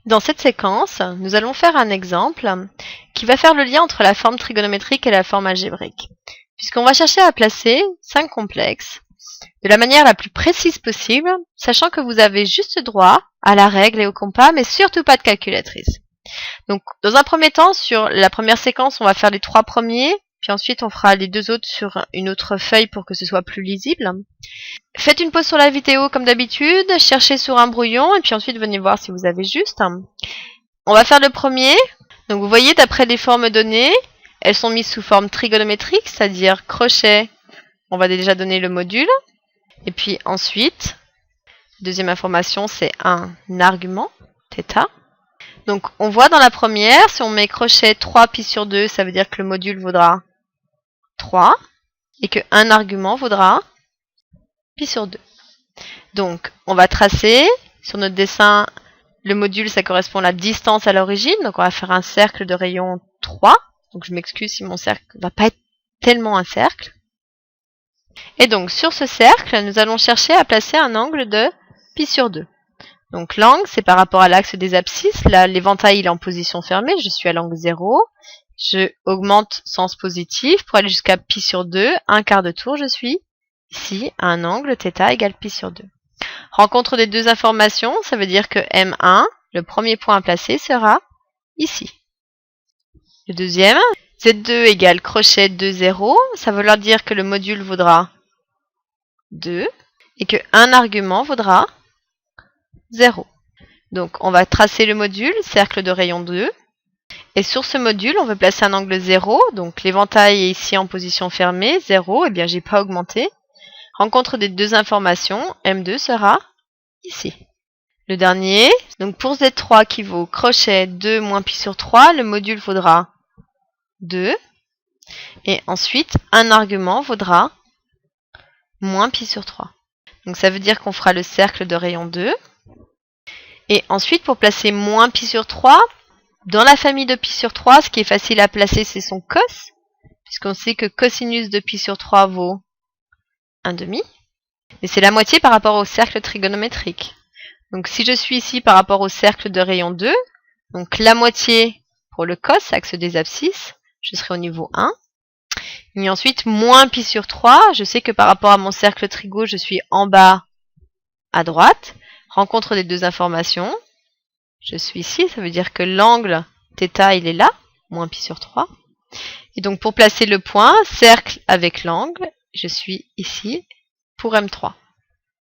Dans cette séquence, nous allons faire un exemple qui va faire le lien entre la forme trigonométrique et la forme algébrique, puisqu'on va chercher à placer 5 complexes de la manière la plus précise possible, sachant que vous avez juste droit à la règle et au compas, mais surtout pas de calculatrice. Donc, dans un premier temps, sur la première séquence, on va faire les 3 premiers, puis ensuite on fera les 2 autres sur une autre feuille pour que ce soit plus lisible. Faites une pause sur la vidéo comme d'habitude, cherchez sur un brouillon, et puis ensuite venez voir si vous avez juste. On va faire le premier. Donc vous voyez, d'après les formes données, elles sont mises sous forme trigonométrique, c'est-à-dire crochet, on va déjà donner le module. Et puis ensuite, deuxième information, c'est un argument, θ. Donc on voit dans la première, si on met crochet 3 pi sur 2, ça veut dire que le module vaudra 3 et que un argument vaudra pi sur 2. Donc on va tracer sur notre dessin, le module ça correspond à la distance à l'origine, donc on va faire un cercle de rayon 3. Donc je m'excuse si mon cercle ne va pas être tellement un cercle. Et donc sur ce cercle, nous allons chercher à placer un angle de pi sur 2. Donc l'angle, c'est par rapport à l'axe des abscisses. Là, l'éventail il est en position fermée, je suis à l'angle 0. Je augmente sens positif pour aller jusqu'à pi sur 2. Un quart de tour, je suis ici à un angle θ égale pi sur 2. Rencontre des deux informations, ça veut dire que M1, le premier point à placer, sera ici. Le deuxième, Z2 égale crochet 2, 0. Ça veut dire que le module vaudra 2 et que un argument vaudra 0. Donc on va tracer le module, cercle de rayon 2. Et sur ce module, on veut placer un angle 0. Donc l'éventail est ici en position fermée, 0. Eh bien, j'ai pas augmenté. Rencontre des deux informations, M2 sera ici. Le dernier, donc pour Z3 qui vaut crochet 2 moins pi sur 3, le module vaudra 2. Et ensuite, un argument vaudra moins pi sur 3. Donc ça veut dire qu'on fera le cercle de rayon 2. Et ensuite, pour placer moins pi sur 3, dans la famille de pi sur 3, ce qui est facile à placer, c'est son cos, puisqu'on sait que cosinus de pi sur 3 vaut 1/2. Et c'est la moitié par rapport au cercle trigonométrique. Donc si je suis ici par rapport au cercle de rayon 2, donc la moitié pour le cos, axe des abscisses, je serai au niveau 1. Et ensuite, moins pi sur 3, je sais que par rapport à mon cercle trigo, je suis en bas à droite. Rencontre des deux informations. Je suis ici, ça veut dire que l'angle θ, il est là, moins pi sur 3. Et donc pour placer le point, cercle avec l'angle, je suis ici pour M3.